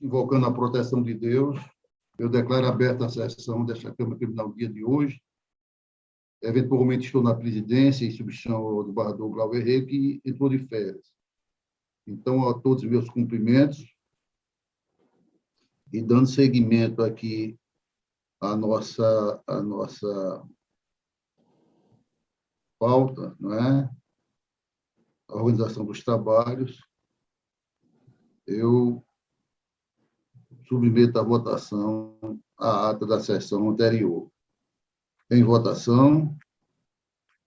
invocando a proteção de Deus, eu declaro aberta a sessão desta Câmara Criminal no dia de hoje. Eventualmente estou na presidência, em substituição ao desembargador Glauber Rey, que entrou de férias. Então, a todos os meus cumprimentos e dando seguimento aqui à nossa pauta, não é? A organização dos trabalhos, eu submeto à votação a ata da sessão anterior. Em votação,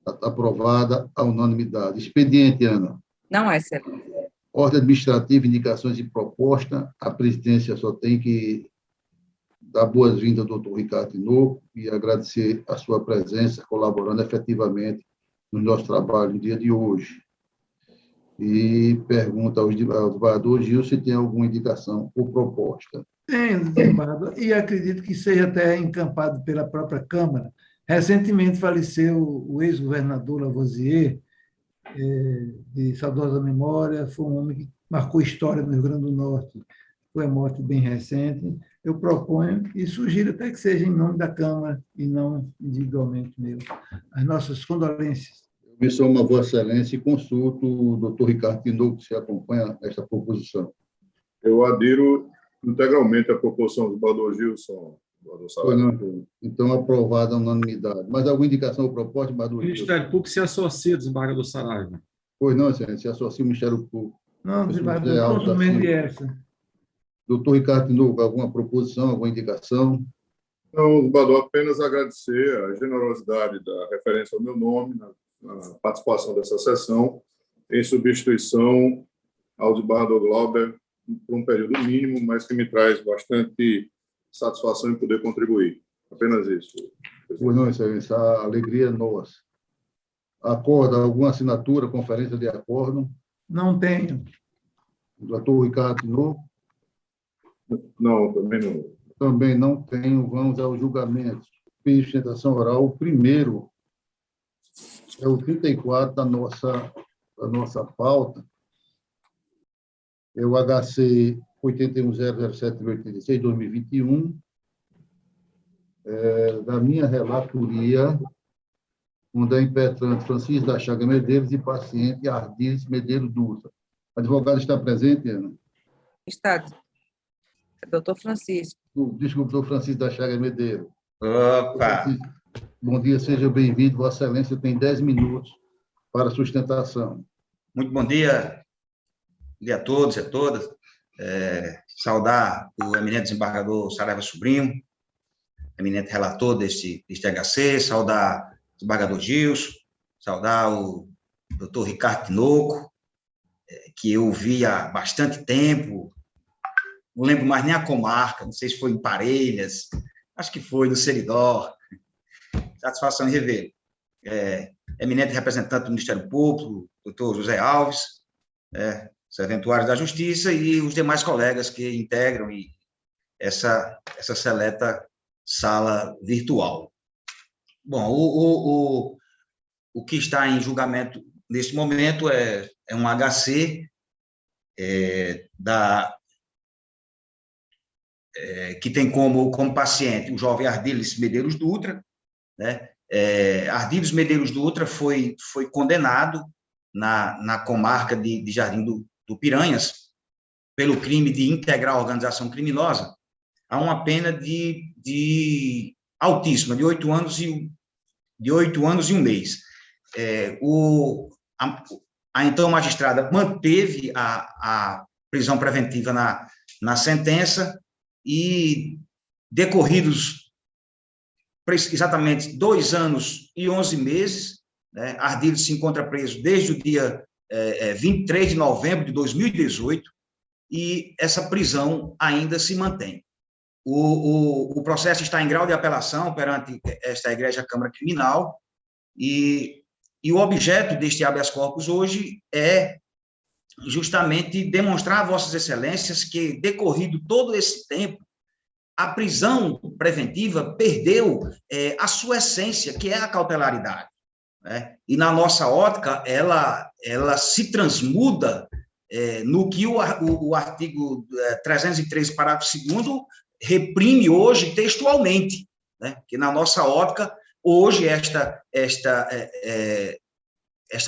aprovada a unanimidade. Expediente, Ana. Não é, excelência. Ordem administrativa, indicações e proposta. A presidência só tem que dar boas-vindas ao doutor Ricardo Tinoco e agradecer a sua presença, colaborando efetivamente no nosso trabalho no dia de hoje. E pergunta ao desembargador Gil se tem alguma indicação ou proposta. Tem, desembargador, e acredito que seja até encampado pela própria Câmara. Recentemente faleceu o ex-governador Lavoisier, de saudosa memória, foi um homem que marcou história no Rio Grande do Norte. Foi uma morte bem recente. Eu proponho e sugiro até que seja em nome da Câmara e não individualmente meu. As nossas condolências. Me somo a Vossa Excelência e consulto o doutor Ricardo Tinoco, se acompanha esta proposição. Eu adiro integralmente a proposição do desembargador Gilson. Então, aprovada a unanimidade. Mais alguma indicação ou proposta, desembargador Gilson? O Ministério Público se associa, desembargador Saraiva. Pois não, excelência, se associa ao Ministério Público. Não, desembargador, totalmente essa. Doutor Ricardo Tinoco, alguma proposição, alguma indicação? Não, desembargador, apenas agradecer a generosidade da referência ao meu nome na participação dessa sessão, em substituição ao desembargador Glauber, por um período mínimo, mas que me traz bastante satisfação em poder contribuir. Apenas isso. Pois não, excelência, a alegria é nossa. Acorda, alguma assinatura, conferência de acordo? Não tenho. Doutor Ricardo Tinoco? Não, também não. Também não tenho. Vamos ao julgamento. Pedido de sustentação oral, o primeiro é o 34 da nossa pauta, é o HC 81.007/86/2021, da minha relatoria, onde é impetrante Francisco da Chaga Medeiros e paciente Ardiles Medeiros Dutra. O advogado está presente, Ana? Está. Doutor Francisco. Desculpe, doutor Francisco da Chaga Medeiros. Opa! Bom dia, seja bem-vindo. Vossa Excelência tem 10 minutos para sustentação. Muito bom dia a todos e a todas. Saudar o eminente desembargador Saraiva Sobrinho, eminente relator deste HC, saudar o desembargador Gilson, saudar o doutor Ricardo Tinoco, que eu vi há bastante tempo, não lembro mais nem a comarca, não sei se foi em Parelhas, acho que foi no Seridó. Satisfação em revê-lo. Eminente representante do Ministério Público, doutor José Alves, serventuários da Justiça e os demais colegas que integram essa seleta sala virtual. Bom, o que está em julgamento neste momento é um HC que tem como paciente o jovem Ardiles Medeiros Dutra, né? Ardiles Medeiros Dutra foi condenado na comarca de Jardim do Piranhas pelo crime de integrar a organização criminosa a uma pena de altíssima, de 8 anos e 1 mês. A então magistrada manteve a prisão preventiva na sentença e, decorridos exatamente 2 anos e 11 meses, né, Ardiles se encontra preso desde o dia 23 de novembro de 2018 e essa prisão ainda se mantém. O processo está em grau de apelação perante esta Egrégia Câmara Criminal e o objeto deste habeas corpus hoje é justamente demonstrar a Vossas Excelências que, decorrido todo esse tempo, a prisão preventiva perdeu a sua essência, que é a cautelaridade, né? E, na nossa ótica, ela se transmuda no que o artigo 313, parágrafo 2º, reprime hoje textualmente, né? Que na nossa ótica, hoje, esta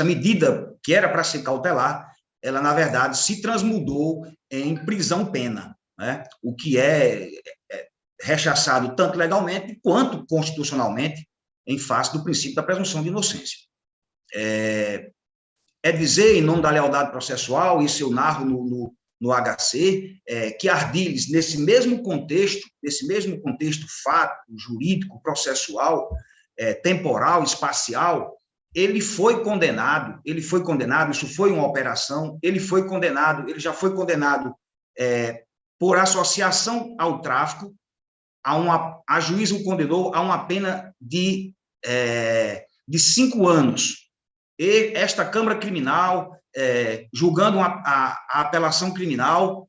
medida, que era para ser cautelar, ela, na verdade, se transmudou em prisão-pena, né? O que é rechaçado tanto legalmente quanto constitucionalmente em face do princípio da presunção de inocência. É dizer, em nome da lealdade processual, isso eu narro no HC, que Ardilhes, nesse mesmo contexto fático, jurídico, processual, temporal, espacial, ele foi condenado, isso foi uma operação, ele já foi condenado por associação ao tráfico, a juíza o condenou a uma pena de 5 anos. E esta Câmara Criminal, julgando a apelação criminal,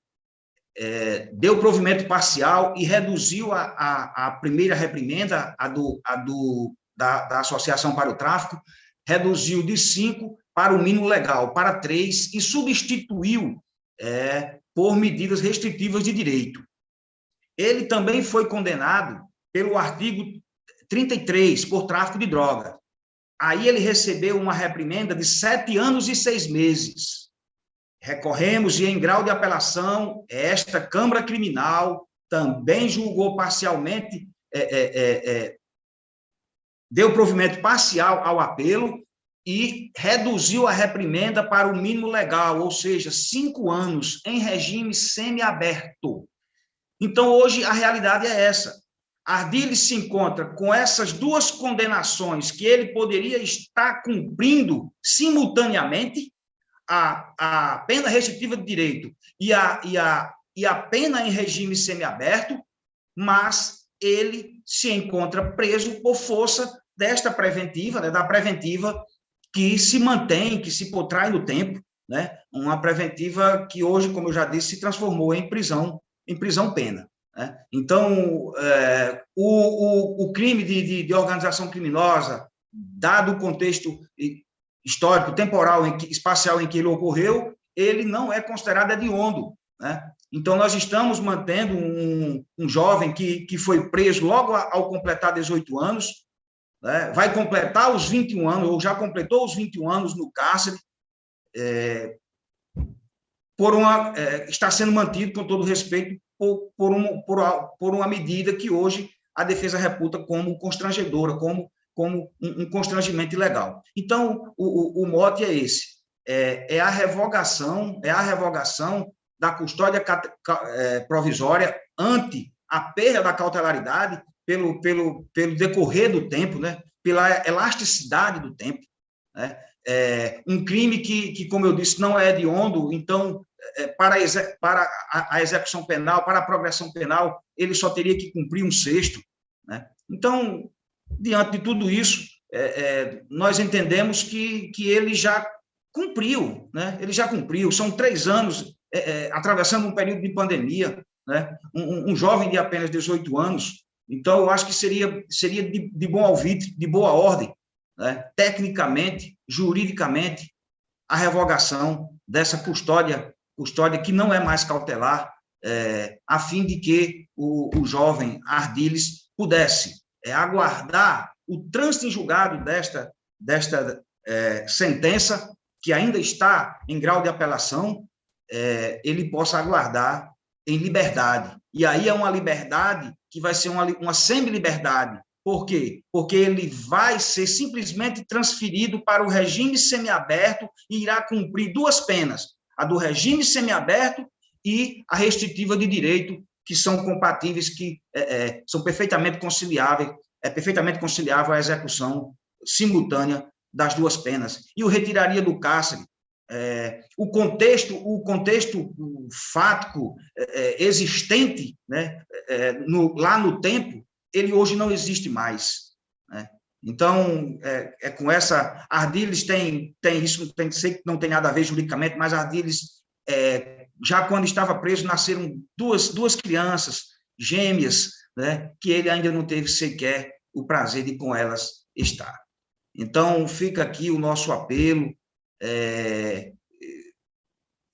deu provimento parcial e reduziu a primeira reprimenda, da Associação para o Tráfico, reduziu de 5 para o mínimo legal, para 3, e substituiu por medidas restritivas de direito. Ele também foi condenado pelo artigo 33, por tráfico de droga. Aí ele recebeu uma reprimenda de 7 anos e 6 meses. Recorremos e, em grau de apelação, esta Câmara Criminal também julgou parcialmente, deu provimento parcial ao apelo e reduziu a reprimenda para o mínimo legal, ou seja, 5 anos em regime semiaberto. Então, hoje, a realidade é essa. Ardilhes se encontra com essas 2 condenações que ele poderia estar cumprindo simultaneamente, a pena restritiva de direito e a pena em regime semiaberto, mas ele se encontra preso por força desta preventiva, né, da preventiva que se mantém, que se protrai no tempo, né, uma preventiva que hoje, como eu já disse, se transformou em prisão-pena. Né? Então, o crime de organização criminosa, dado o contexto histórico, temporal, espacial em que ele ocorreu, ele não é considerado hediondo. Né? Então, nós estamos mantendo um jovem que foi preso logo ao completar 18 anos, né? Vai completar os 21 anos, ou já completou os 21 anos no cárcere, está sendo mantido, com todo respeito, por uma medida que hoje a defesa reputa como constrangedora, como um constrangimento ilegal. Então, o mote é esse, é a revogação da custódia provisória ante a perda da cautelaridade pelo decorrer do tempo, né? Pela elasticidade do tempo, né? Um crime que, como eu disse, não é hediondo, então, para a execução penal, para a progressão penal, ele só teria que cumprir 1/6, né? Então, diante de tudo isso, nós entendemos que ele já cumpriu, né? Ele já cumpriu, são 3 anos atravessando um período de pandemia, né? Um jovem de apenas 18 anos, então eu acho que seria de bom alvitre, de boa ordem, né? Tecnicamente, juridicamente, a revogação dessa custódia que não é mais cautelar, a fim de que o jovem Ardilhes pudesse aguardar o trânsito em julgado desta sentença, que ainda está em grau de apelação, ele possa aguardar em liberdade. E aí é uma liberdade que vai ser uma semi-liberdade. Por quê? Porque ele vai ser simplesmente transferido para o regime semiaberto e irá cumprir 2 penas, a do regime semiaberto e a restritiva de direito, que são compatíveis, que são perfeitamente conciliáveis, perfeitamente conciliável a execução simultânea das 2 penas. E o retiraria do cárcere. O contexto fático existente, né, lá no tempo, ele hoje não existe mais, né? Então, com essa... Ardilhes tem isso, sei que não tem nada a ver juridicamente, mas Ardilhes, já quando estava preso, nasceram duas crianças gêmeas, né, que ele ainda não teve sequer o prazer de com elas estar. Então, fica aqui o nosso apelo.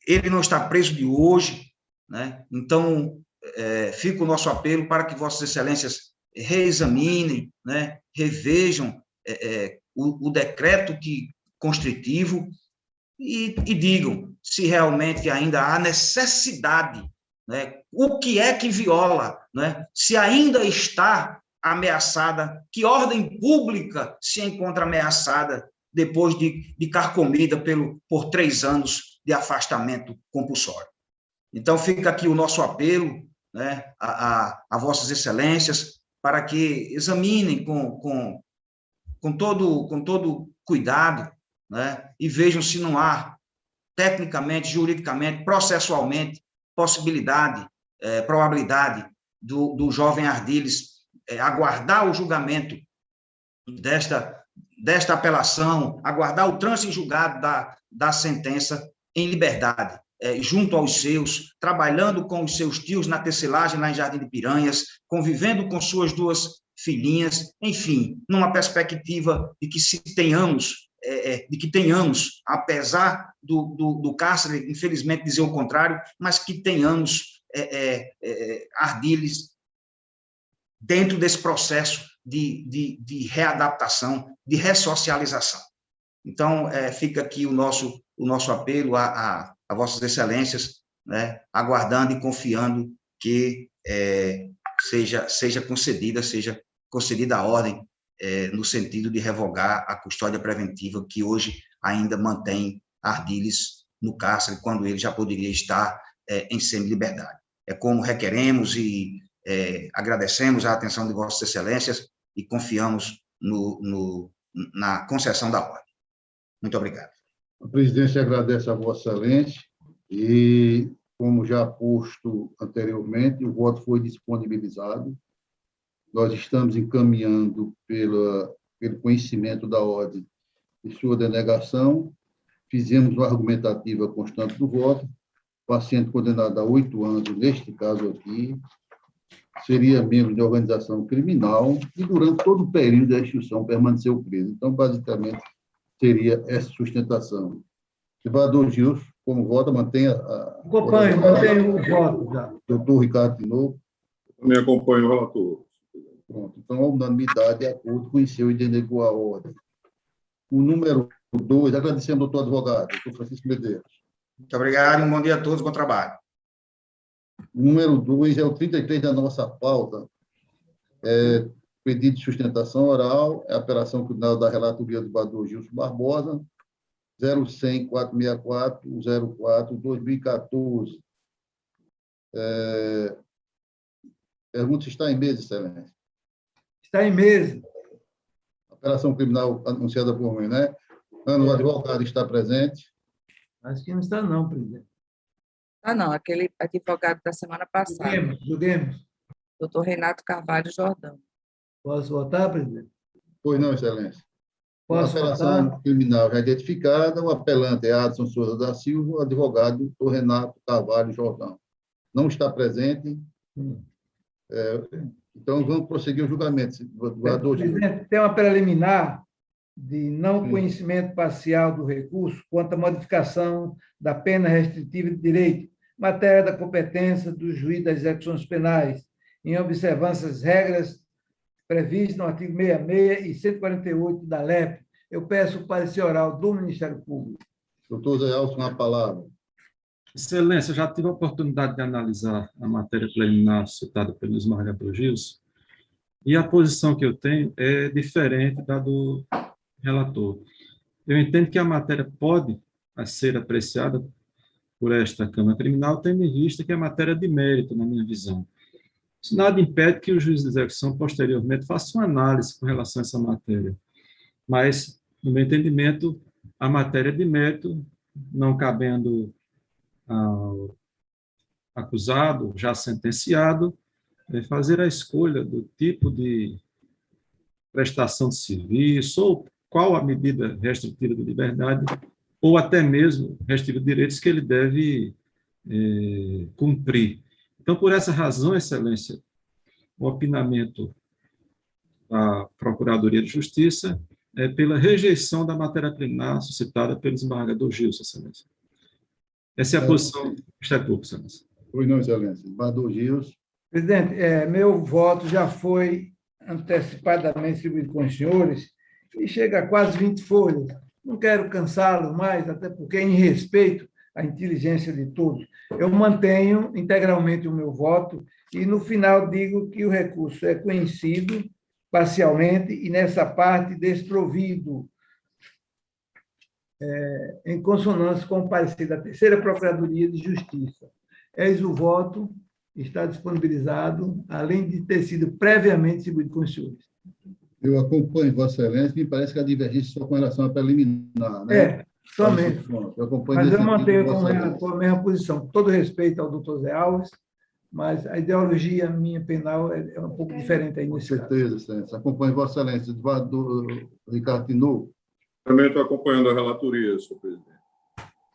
ele não está preso de hoje, né? Então, fica o nosso apelo para que Vossas Excelências reexaminem, né? Revejam o decreto constritivo e digam se realmente ainda há necessidade, né? O que é que viola, né? Se ainda está ameaçada, que ordem pública se encontra ameaçada depois de carcomida por 3 anos de afastamento compulsório. Então, fica aqui o nosso apelo, né, a Vossas Excelências, para que examinem com todo cuidado, né, e vejam se não há, tecnicamente, juridicamente, processualmente, probabilidade do jovem Ardiles aguardar o julgamento desta apelação, aguardar o trânsito em julgado da sentença em liberdade, junto aos seus, trabalhando com os seus tios na tecelagem lá em Jardim de Piranhas, convivendo com suas 2 filhinhas, enfim, numa perspectiva de que tenhamos, apesar do cárcere, infelizmente, dizer o contrário, mas que tenhamos Ardiles dentro desse processo de readaptação, de ressocialização. Então, fica aqui o nosso apelo a Vossas Excelências, né, aguardando e confiando que seja concedida a ordem no sentido de revogar a custódia preventiva que hoje ainda mantém Ardiles no cárcere, quando ele já poderia estar em semi-liberdade. É como requeremos e agradecemos a atenção de Vossas Excelências e confiamos na concessão da ordem. Muito obrigado. A presidência agradece a Vossa Excelência e, como já posto anteriormente, o voto foi disponibilizado. Nós estamos encaminhando pelo conhecimento da ordem e sua denegação. Fizemos uma argumentativa constante do voto. O paciente condenado a 8 anos, neste caso aqui, seria membro de organização criminal e, durante todo o período da instrução, permaneceu preso. Então, basicamente, seria essa sustentação. Desembargador Gilson, como vota, mantenha mantenho o voto já. Doutor Ricardo Tinoco. Também acompanho o relator. Pronto. Então, a unanimidade, de acordo, conheceu e denegou a ordem. O número 2, agradecendo ao doutor advogado, doutor Francisco Medeiros. Muito obrigado, um bom dia a todos, bom trabalho. O número 2 é o 33 da nossa pauta, pedido de sustentação oral, é a apelação criminal da relatoria do desembargador Gilson Barbosa, 0100-464-04-2014. Pergunta se está em mesa, Excelência. Está em mesa. Apelação criminal anunciada por mim, né? O advogado está presente. Acho que não está, não, presidente. Não, aquele advogado da semana passada. Julguemos. Doutor Renato Carvalho Jordão. Posso votar, presidente? Pois não, Excelência. Posso a apelação votar? criminal já identificada, o apelante é Adson Souza da Silva, o advogado doutor Renato Carvalho Jordão. Não está presente. Então, vamos prosseguir o julgamento. Presidente, tem uma preliminar de não conhecimento parcial do recurso quanto à modificação da pena restritiva de direito, matéria da competência do juiz das execuções penais, em observância às regras previstas no artigo 66 e 148 da LEP. Eu peço o parecer oral do Ministério Público. Doutor Zé Alson, a palavra. Excelência, já tive a oportunidade de analisar a matéria preliminar citada pelo desembargador Gilson, e a posição que eu tenho é diferente da do relator. Eu entendo que a matéria pode ser apreciada por esta Câmara Criminal, tendo em vista que é matéria de mérito, na minha visão. Isso nada impede que o juiz de execução, posteriormente, faça uma análise com relação a essa matéria. Mas, no meu entendimento, a matéria de mérito, não cabendo ao acusado, já sentenciado, fazer a escolha do tipo de prestação de serviço, ou qual a medida restritiva de liberdade, ou até mesmo restritiva de direitos que ele deve cumprir. Então, por essa razão, Excelência, o opinamento da Procuradoria de Justiça é pela rejeição da matéria preliminar suscitada pelo desembargador Gilson, Excelência. Essa é a posição do Ministério Público, Excelência. Pois não, Excelência. Desembargador Gilson. Presidente, meu voto já foi antecipadamente distribuído com os senhores e chega a quase 20 folhas. Não quero cansá-los mais, até porque, em respeito à inteligência de todos, eu mantenho integralmente o meu voto e, no final, digo que o recurso é conhecido parcialmente e, nessa parte, desprovido, em consonância com o parecer da Terceira Procuradoria de Justiça. Eis o voto, está disponibilizado, além de ter sido previamente distribuído com os senhores. Eu acompanho Vossa Excelência, me parece que a divergência só com relação à preliminar, né? Somente. Eu acompanho Mas nesse eu mantenho sentido, com Vossa a Excelência. mesma posição. Com todo respeito ao doutor Zé Alves, mas a ideologia minha penal é um pouco diferente aí Com nesse caso. certeza, Excelência. Acompanho Vossa Excelência. Desembargador Ricardo Tinoco. Também estou acompanhando a relatoria, senhor presidente.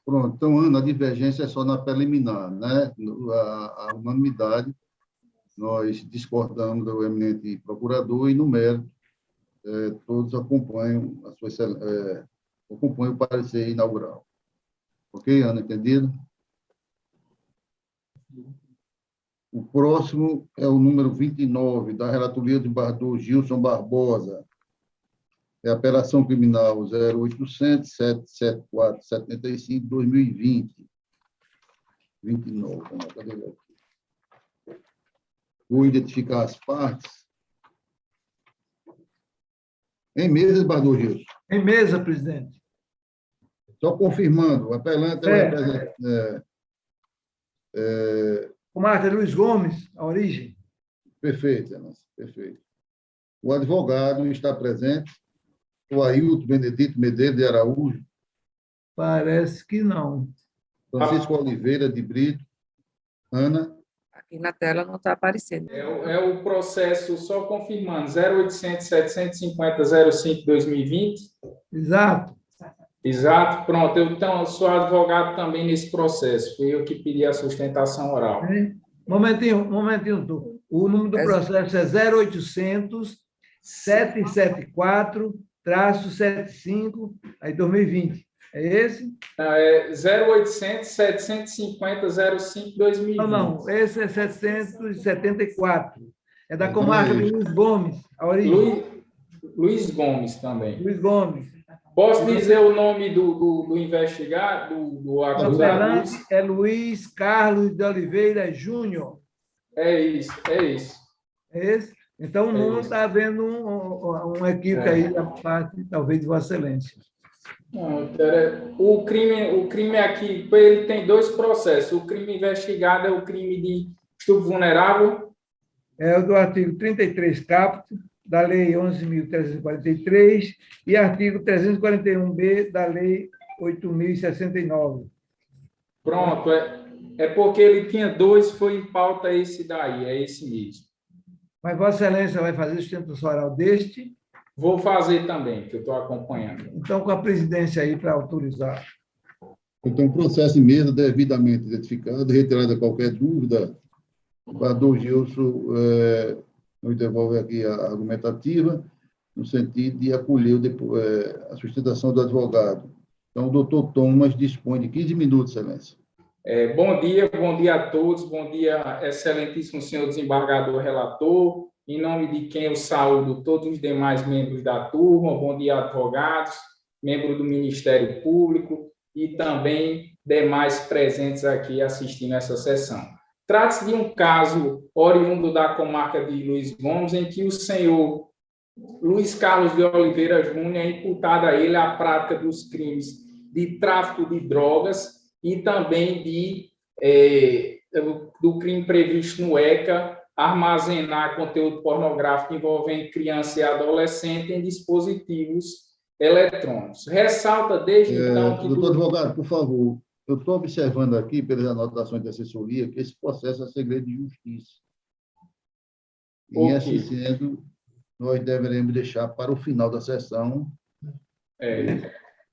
Pronto. Então, Ana, a divergência é só na preliminar, né? A unanimidade, nós discordamos do eminente procurador e, no mérito, todos acompanham acompanham o parecer inaugural. Ok, Ana, entendido? O próximo é o número 29, da relatoria do desembargador Gilson Barbosa. É a apelação criminal 0800-774-75-2020. 29. Cadê ele aqui? Vou identificar as partes. Em mesa, desembargador Gilson. Em mesa, presidente. Só confirmando, o apelante é o representante. O Marta Luiz Gomes, a origem. Perfeito, Excelência, perfeito. O advogado está presente, o Ailton Benedito Medeiros de Araújo. Parece que não. Francisco Oliveira de Brito. Ana. Aqui na tela não está aparecendo. É o processo, só confirmando, 0800-750-05-2020. Exato. Exato, pronto. Então, eu sou advogado também nesse processo. Fui eu que pedi a sustentação oral. Momentinho, doutor. O número do processo é 0800-774-75, aí 2020. É esse? É 0800-750-05-2020. Não, esse é 774. É da comarca de Luiz Gomes, a origem. Luiz Gomes também. Luiz Gomes. Posso dizer o nome do investigado, do acusado? É Luiz Carlos de Oliveira Júnior. É isso. É esse? Então, o número está havendo um equívoco aí da parte, talvez, de Vossa Excelência. Não, o crime aqui, ele tem dois processos. O crime investigado é o crime de estupro vulnerável. É o do artigo 33 caput da Lei 11.343 e artigo 341b da Lei 8.069. Pronto, é porque ele tinha dois, foi em pauta esse daí, é esse mesmo. Mas Vossa Excelência vai fazer sustentação oral deste? Vou fazer também, que eu estou acompanhando. Então, com a presidência aí para autorizar. Então, o processo em mesa devidamente identificado, retirada qualquer dúvida, o desembargador Gilson nos devolve aqui a argumentativa, no sentido de acolher a sustentação do advogado. Então, o doutor Thomas dispõe de 15 minutos, Excelência. Bom dia a todos, bom dia, excelentíssimo senhor desembargador relator, em nome de quem eu saúdo todos os demais membros da turma, bom dia, advogados, membros do Ministério Público e também demais presentes aqui assistindo essa sessão. Trata-se de um caso oriundo da comarca de Luiz Gomes, em que o senhor Luiz Carlos de Oliveira Júnior é imputado a ele a prática dos crimes de tráfico de drogas e também do crime previsto no ECA, armazenar conteúdo pornográfico envolvendo criança e adolescente em dispositivos eletrônicos. Ressalta desde então que... Doutor advogado, por favor, eu estou observando aqui, pelas anotações da assessoria, que esse processo é segredo de justiça. E, assim sendo, nós deveremos deixar para o final da sessão.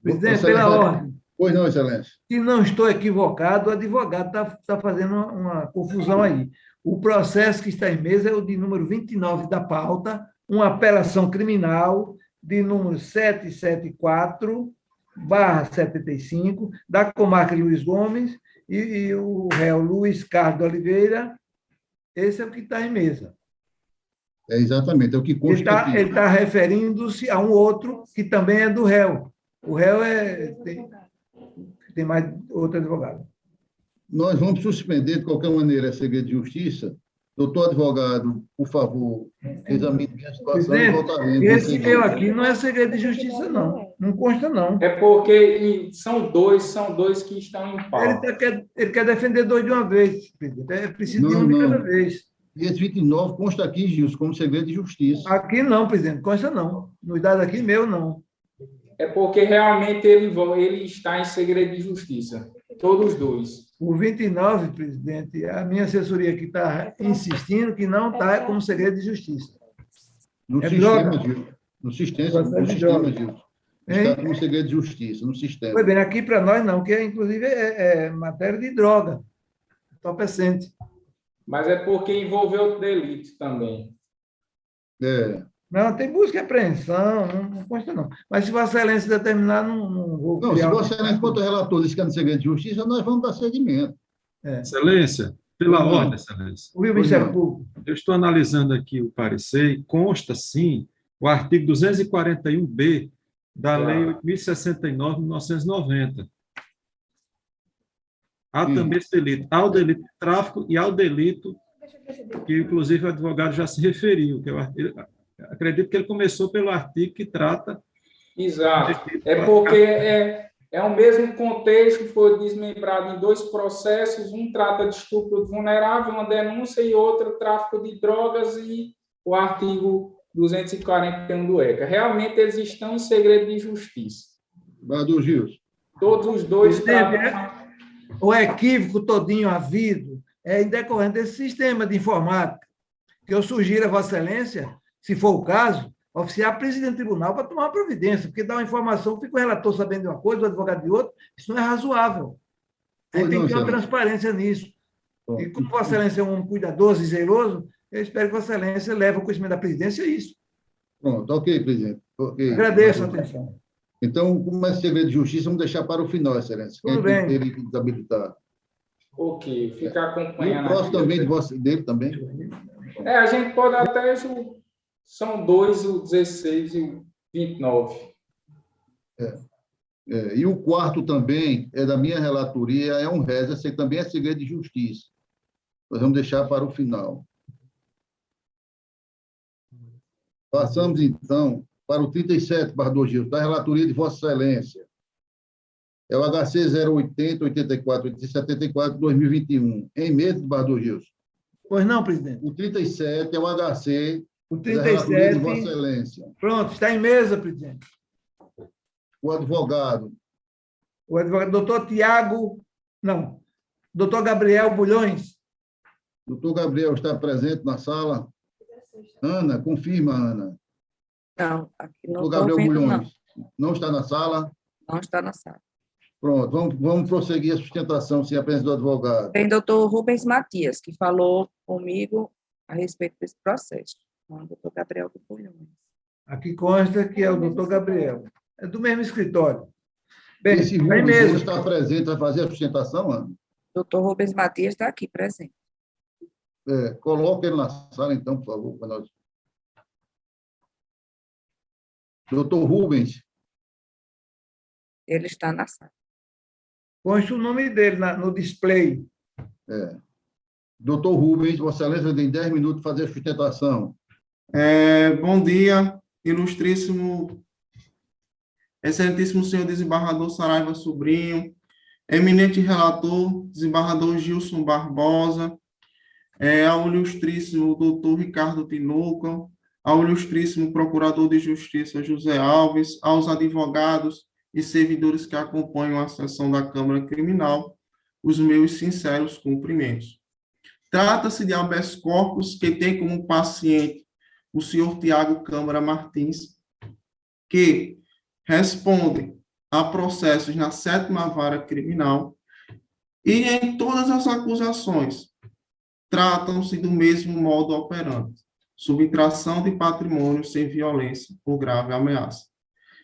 Presidente, pela ordem. Pois não, Excelência. Se não estou equivocado, o advogado está fazendo uma confusão aí. O processo que está em mesa é o de número 29 da pauta, uma apelação criminal de número 774/75, da comarca de Luiz Gomes, e o réu Luiz Carlos de Oliveira, esse é o que está em mesa. É exatamente, é o que consta aqui. Ele está referindo-se a um outro que também é do réu. O réu tem mais outro advogado. Nós vamos suspender, de qualquer maneira, a segredo de justiça. Doutor advogado, por favor, examine a situação e voltaremos. Esse meu aqui não é segredo de justiça, não. Não consta, não. É porque são dois que estão em pauta. Ele quer defender dois de uma vez, presidente. É preciso de um de cada vez. E esse 29 consta aqui, Gilson, como segredo de justiça. Aqui não, presidente, consta não. Nos dados aqui, meu, não. É porque realmente ele está em segredo de justiça. Todos dois. O 29, presidente, a minha assessoria aqui está insistindo que não está como segredo de justiça. No sistema, Gilson. No sistema, Gilson. Está como segredo de justiça, no sistema. Pois bem, aqui para nós não, que inclusive é matéria de droga. Entorpecente. Mas é porque envolveu delito também. Não, tem busca e apreensão, não consta não. Mas se Vossa Excelência determinar, não vou... Não, se Vossa Excelência, quanto relator, diz que é no segredo de justiça, nós vamos dar seguimento. Excelência, pela ordem, Excelência. O Ministério Público. Eu estou analisando aqui o parecer e consta, sim, o artigo 241b da Lei 8.069 de 1990. Há também esse delito. Há o delito de tráfico e há o delito que, inclusive, o advogado já se referiu, que acredito que ele começou pelo artigo que trata... Exato. É porque é o mesmo contexto, foi desmembrado em dois processos, um trata de estupro vulnerável, uma denúncia, e outro tráfico de drogas e o artigo 241 do ECA. Realmente, eles estão em segredo de justiça. Bador Gilson. Todos os dois tratam... O equívoco todinho havido é em decorrente desse sistema de informática, que eu sugiro a Vossa Excelência, se for o caso, oficiar a presidente do tribunal para tomar uma providência, porque dá uma informação, fica o relator sabendo de uma coisa, o advogado de outra, isso não é razoável. A gente tem que ter uma transparência nisso. E como Vossa Excelência é um cuidadoso e zeloso, eu espero que Vossa Excelência leve ao conhecimento da presidência isso. Pronto, ok, presidente. Okay. Agradeço a atenção. Então, como é segredo de justiça, vamos deixar para o final, Excelência. Tudo bem. Ele que desabilitar. Ok, ficar acompanhando. E o próximo também dele também. A gente pode até... São dois, o 16 e o 29. E o quarto também é da minha relatoria, é um réu, esse também é segredo de justiça. Nós vamos deixar para o final. Passamos, então, para o 37, Bador Gilson, da relatoria de Vossa Excelência. É o HC 080, 84, 74, 2021. Em medo de Bador Gilson. Pois não, presidente. O 37 é o HC o da relatoria de Vossa Excelência. Pronto, está em mesa, presidente. O advogado, doutor doutor Gabriel Bulhões. doutor Gabriel está presente na sala? Ana, confirma, Ana. Não, aqui não doutor Gabriel Bulhões não está na sala? Não está na sala. Pronto, vamos prosseguir a sustentação, sem a presença do advogado. Tem doutor Rubens Matias, que falou comigo a respeito desse processo. O doutor Gabriel do Bulhões. Aqui consta que é o doutor Gabriel. É do mesmo escritório. Bem, esse Rubens está presente, vai fazer a sustentação, Ana? Doutor Rubens Matias está aqui presente. Coloque ele na sala, então, por favor, para nós. Doutor Rubens. Ele está na sala. Consta o nome dele no display. Doutor Rubens, Vossa Excelência tem 10 minutos para fazer a sustentação. Bom dia, ilustríssimo, excelentíssimo senhor desembargador Saraiva Sobrinho, eminente relator, desembargador Gilson Barbosa, ao ilustríssimo doutor Ricardo Tinoca, ao ilustríssimo procurador de justiça José Alves, aos advogados e servidores que acompanham a sessão da Câmara Criminal, os meus sinceros cumprimentos. Trata-se de habeas corpus que tem como paciente o senhor Tiago Câmara Martins, que responde a processos na 7ª Vara Criminal e em todas as acusações tratam-se do mesmo modo operante, subtração de patrimônio sem violência ou grave ameaça.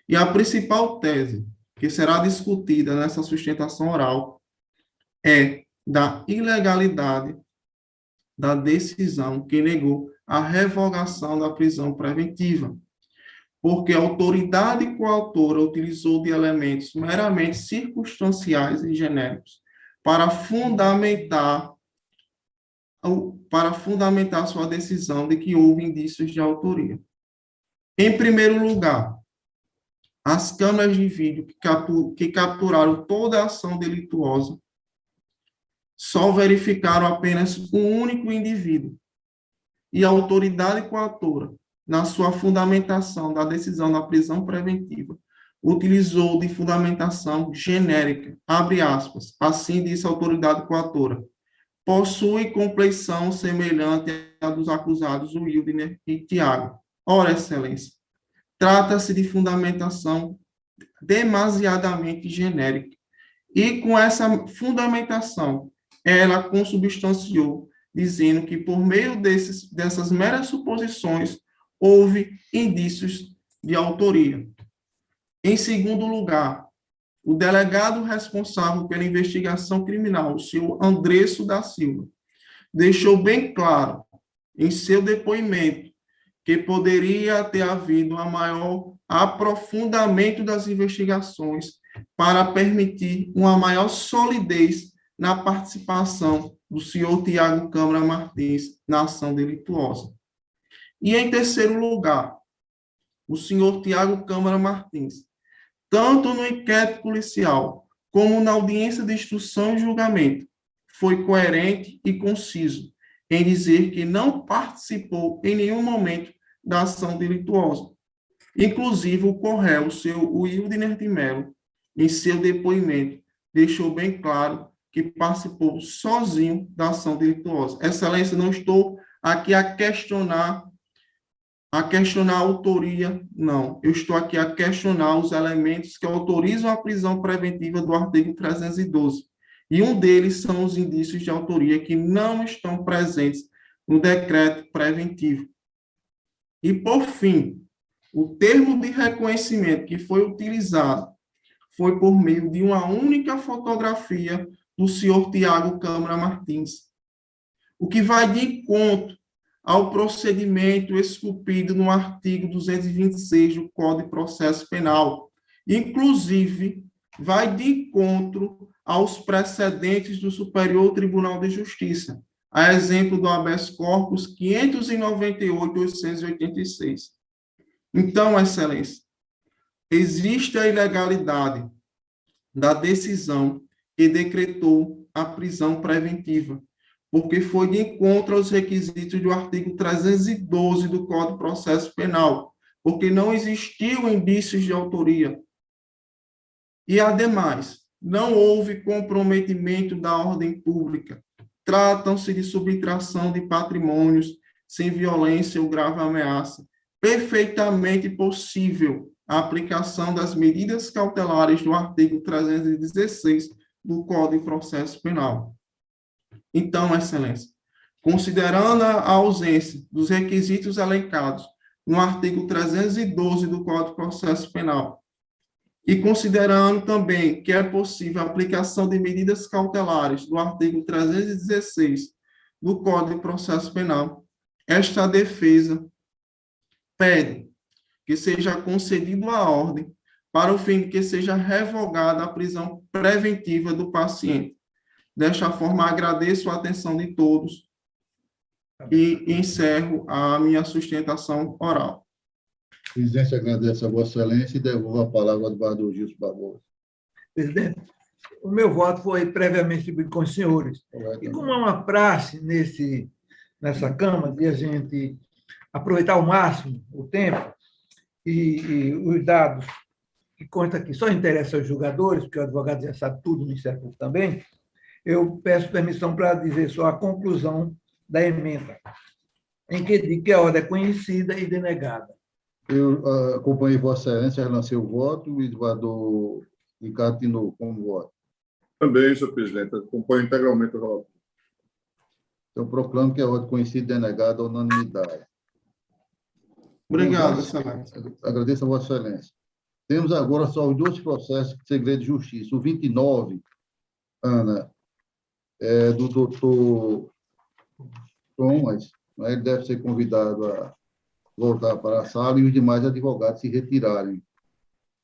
E a principal tese que será discutida nessa sustentação oral é da ilegalidade da decisão que negou a revogação da prisão preventiva, porque a autoridade coautora utilizou de elementos meramente circunstanciais e genéricos para fundamentar sua decisão de que houve indícios de autoria. Em primeiro lugar, as câmeras de vídeo que capturaram toda a ação delituosa só verificaram apenas um único indivíduo, e a autoridade coautora, na sua fundamentação da decisão da prisão preventiva, utilizou de fundamentação genérica, abre aspas, assim disse a autoridade coautora, possui compleição semelhante à dos acusados Wildner e Tiago. Ora, excelência, trata-se de fundamentação demasiadamente genérica, e com essa fundamentação, ela consubstanciou, dizendo que, por meio dessas meras suposições, houve indícios de autoria. Em segundo lugar, o delegado responsável pela investigação criminal, o senhor Andresso da Silva, deixou bem claro, em seu depoimento, que poderia ter havido um maior aprofundamento das investigações para permitir uma maior solidez na participação do senhor Tiago Câmara Martins na ação delituosa. E, em terceiro lugar, o senhor Tiago Câmara Martins, tanto no inquérito policial como na audiência de instrução e julgamento, foi coerente e conciso em dizer que não participou em nenhum momento da ação delituosa. Inclusive, o réu, o seu Wildner de Mello, em seu depoimento, deixou bem claro que participou sozinho da ação delituosa. Excelência, não estou aqui a questionar a autoria, não. Eu estou aqui a questionar os elementos que autorizam a prisão preventiva do artigo 312. E um deles são os indícios de autoria que não estão presentes no decreto preventivo. E, por fim, o termo de reconhecimento que foi utilizado foi por meio de uma única fotografia do senhor Tiago Câmara Martins, o que vai de encontro ao procedimento esculpido no artigo 226 do Código de Processo Penal. Inclusive, vai de encontro aos precedentes do Superior Tribunal de Justiça, a exemplo do habeas corpus 598/886. Então, excelência, existe a ilegalidade da decisão que decretou a prisão preventiva, porque foi de encontro aos requisitos do artigo 312 do Código de Processo Penal, porque não existiu indícios de autoria. E, ademais, não houve comprometimento da ordem pública. Tratam-se de subtração de patrimônios sem violência ou grave ameaça. Perfeitamente possível a aplicação das medidas cautelares do artigo 316 do Código de Processo Penal. Então, excelência, considerando a ausência dos requisitos elencados no artigo 312 do Código de Processo Penal, e considerando também que é possível a aplicação de medidas cautelares do artigo 316 do Código de Processo Penal, esta defesa pede que seja concedida a ordem para o fim de que seja revogada a prisão preventiva do paciente. Desta forma, agradeço a atenção de todos e encerro a minha sustentação oral. A presidência agradece a Vossa Excelência e devolvo a palavra ao advogado Gilson Barbosa. Presidente, o meu voto foi previamente distribuído com os senhores. E como é uma praxe nessa Câmara de a gente aproveitar ao máximo o tempo e os dados que consta aqui só interessam aos julgadores, porque o advogado já sabe tudo no Ministério Público também, eu peço permissão para dizer só a conclusão da emenda, em que diz que a ordem é conhecida e denegada. Eu acompanhei Vossa Excelência, relancei o voto, o advogado Ricardo Tinoco, como voto. Também, senhor presidente, acompanho integralmente o relator. Eu proclamo que a ordem conhecida e denegada à unanimidade. Obrigado, excelência. Agradeço a Vossa Excelência. Temos agora só os dois processos de segredo de justiça. O 29, Ana, é do doutor Thomas, né? Ele deve ser convidado a voltar para a sala e os demais advogados se retirarem.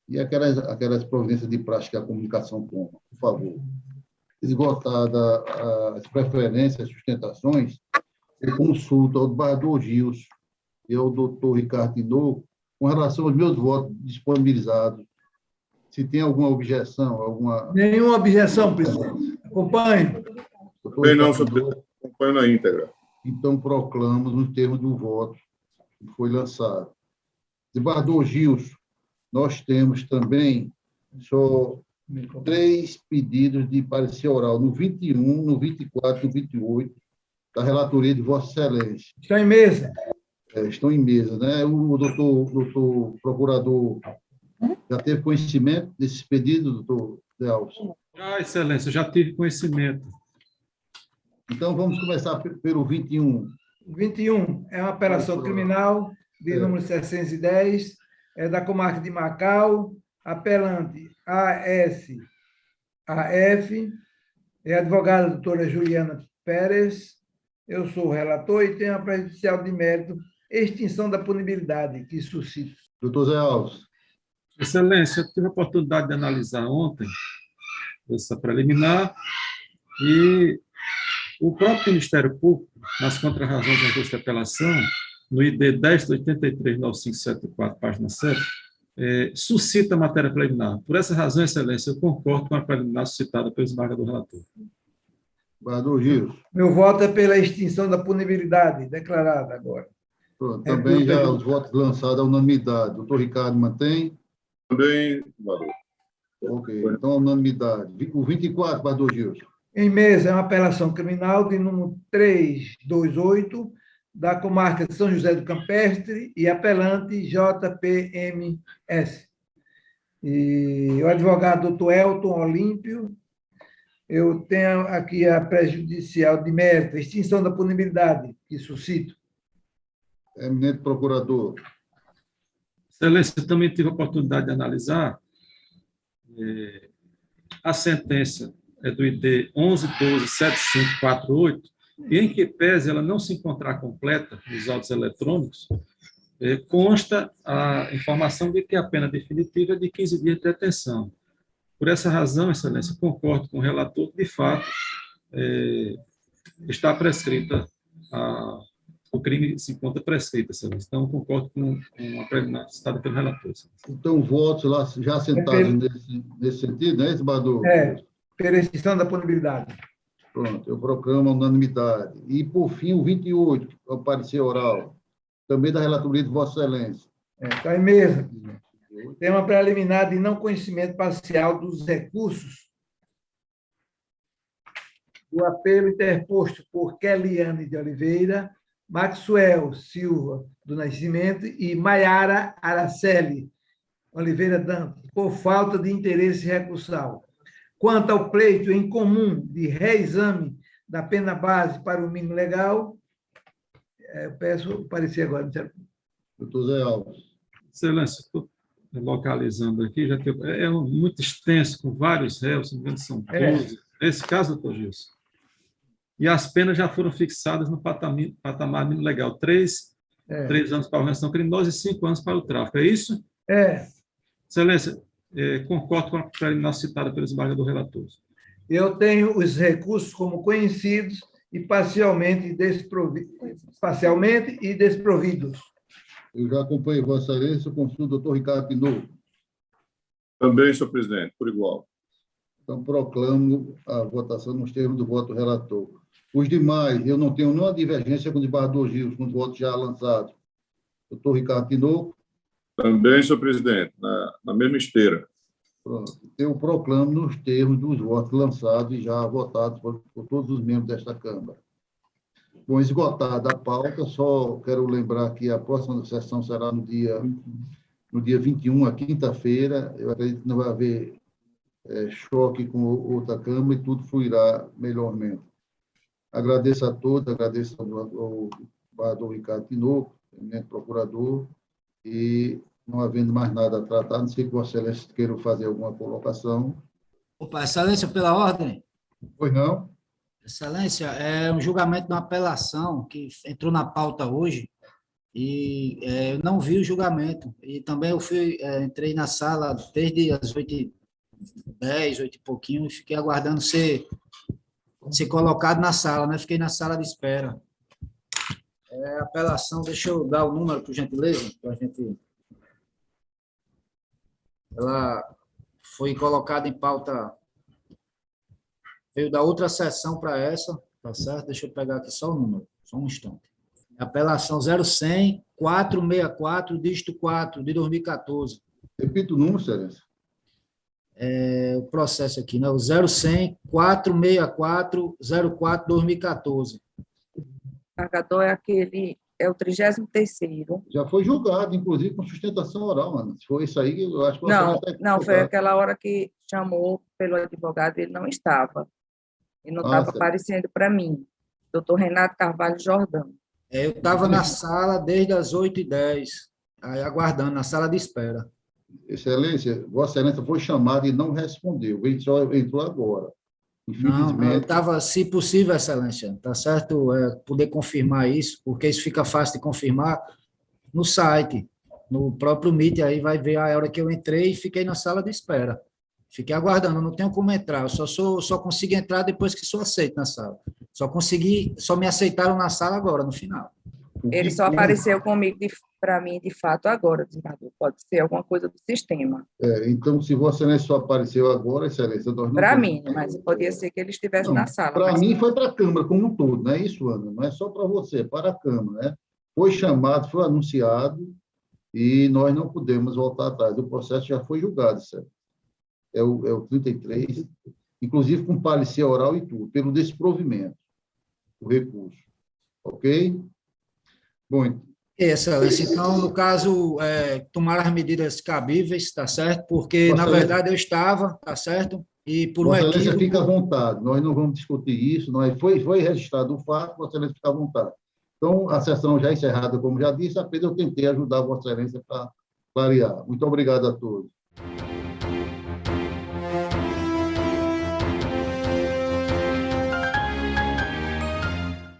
E aquelas providências de prática que a comunicação toma, por favor. Esgotada as preferências, sustentações, eu consulto ao desembargador Gilson e ao doutor Ricardo Tinoco com relação aos meus votos disponibilizados. Se tem alguma objeção, alguma... Nenhuma objeção, presidente. Acompanhe. Bem, não, senhor presidente, acompanho na íntegra. Então, proclamo nos termos do voto que foi lançado. Desembargador Gilson, nós temos também só 3 pedidos de parecer oral, no 21, no 24 e no 28, da relatoria de Vossa Excelência. Estão em mesa. Estão em mesa, né? O doutor procurador já teve conhecimento desses pedidos, doutor Delcio? Excelência, já tive conhecimento. Então, vamos começar pelo 21. O 21 é uma operação criminal de número 610, é da comarca de Macau, apelante ASAF, é a advogada doutora Juliana Pérez, eu sou o relator e tenho a prejudicial de mérito extinção da punibilidade que suscita. Doutor Zé Alves. Excelência, eu tive a oportunidade de analisar ontem essa preliminar e o próprio Ministério Público, nas contrarrazões da justa apelação, no ID 10.83.9574, página 7, suscita a matéria preliminar. Por essa razão, Excelência, eu concordo com a preliminar suscitada pelo desembargador relator. Desembargador Gilson. Meu voto é pela extinção da punibilidade, declarada agora. Pronto, também já os votos lançados à unanimidade. Doutor Ricardo mantém? Também, desembargador. Ok, então a unanimidade. O 24, desembargador Gilson. Em mesa é uma apelação criminal de número 328, da comarca de São José do Campestre, e apelante JPMS. E o advogado doutor Elton Olímpio, eu tenho aqui a prejudicial de mérito, extinção da punibilidade, que suscito. Eminente procurador. Excelência, eu também tive a oportunidade de analisar a sentença do ID 11.12.7548, e em que pese ela não se encontrar completa nos autos eletrônicos, consta a informação de que a pena definitiva é de 15 dias de detenção. Por essa razão, Excelência, concordo com o relator que, de fato, está prescrita, o crime se encontra prescrito, Excelência. Então, concordo com a preliminar citada pelo relator. Excelência. Então, votos lá já sentados nesse sentido, não é, desembargador? Pela extinção da punibilidade. Pronto, eu proclamo a unanimidade. E, por fim, o 28, o parecer oral, também da relatoria de Vossa Excelência. Está em mesa. Tem uma preliminar de não conhecimento parcial dos recursos do apelo interposto por Keliane de Oliveira, Maxwell Silva do Nascimento e Maiara Araceli Oliveira Dantas, por falta de interesse recursal. Quanto ao pleito em comum de reexame da pena base para o mínimo legal, eu peço o parecer agora. Doutor Zé Alves. Excelência, estou localizando aqui, já tem, muito extenso, com vários réus, se não me engano, são 12. Esse caso, doutor Gilson. E as penas já foram fixadas no patamar mínimo legal. 3 anos para a organização criminosa e 5 anos para o tráfico. É isso? Excelência, concordo com a preliminar citada pelo desembargador relator. Eu tenho os recursos como conhecidos e parcialmente e desprovidos. Eu já acompanhei Vossa Excelência, consulto o doutor Ricardo Tinoco. Também, senhor presidente, por igual. Então, proclamo a votação nos termos do voto relator. Os demais, eu não tenho nenhuma divergência com o desembargador Gilson, com os votos já lançados. Doutor Ricardo Tinoco. Também, senhor presidente, na mesma esteira. Pronto. Eu proclamo nos termos dos votos lançados e já votados por todos os membros desta Câmara. Bom, esgotada a pauta, só quero lembrar que a próxima sessão será no dia 21, a quinta-feira. Eu acredito que não vai haver choque com outra Câmara e tudo fluirá melhormente. Agradeço a todos, agradeço ao desembargador Ricardo Tinoco, eminente procurador, e não havendo mais nada a tratar, não sei que Vossa Excelência queira fazer alguma colocação. Opa, Excelência, pela ordem. Pois não? Excelência, é um julgamento de uma apelação que entrou na pauta hoje e eu não vi o julgamento. E também eu entrei na sala desde as 8h10, 8 e pouquinho, e fiquei aguardando ser colocado na sala, né? Fiquei na sala de espera. Apelação, deixa eu dar o número, por gentileza, para a gente... Ela foi colocada em pauta, veio da outra sessão para essa, tá certo? Deixa eu pegar aqui só o número, só um instante. Apelação 0100-464, dígito 4, de 2014. Repita o número, Excelência. O processo aqui, né? O 0100-464-04, 2014. O embargador é o 33º. Já foi julgado, inclusive, com sustentação oral, mano. Se for isso aí, eu acho que... Não, foi aquela hora que chamou pelo advogado, ele não estava. Ele não estava aparecendo para mim. Doutor Renato Carvalho Jordão. Eu estava na sala desde as 8h10, aí aguardando, na sala de espera. Excelência, Vossa Excelência foi chamado e não respondeu. Ele só entrou agora. Infelizmente. Não, eu estava, se possível, Excelência, tá certo? Poder confirmar isso, porque isso fica fácil de confirmar no site, no próprio Meet, aí vai ver a hora que eu entrei e fiquei na sala de espera. Fiquei aguardando, não tenho como entrar, eu só consigo entrar depois que sou aceito na sala. Só me aceitaram na sala agora, no final. Ele só apareceu comigo, para mim, de fato, agora, desembargador. Pode ser alguma coisa do sistema. Então, se Vossa Excelência só apareceu agora, Excelência, nós não... Para mim, mas podia ser que ele estivesse na sala. Para mim, foi para a Câmara como um todo, não é isso, Ana? Não é só para você, é para a Câmara, né? Foi chamado, foi anunciado, e nós não podemos voltar atrás. O processo já foi julgado, certo? É o 33, inclusive com parecer oral e tudo, pelo desprovimento do recurso. Ok? Bom, Excelência, então, no caso, tomar as medidas cabíveis, tá certo? Porque, na verdade, eu estava, tá certo? E por um equívoco... Vossa Excelência fica à vontade, nós não vamos discutir isso, foi registrado o fato, Vossa Excelência fica à vontade. Então, a sessão já encerrada, como já disse, apenas eu tentei ajudar Vossa Excelência para clarear. Muito obrigado a todos.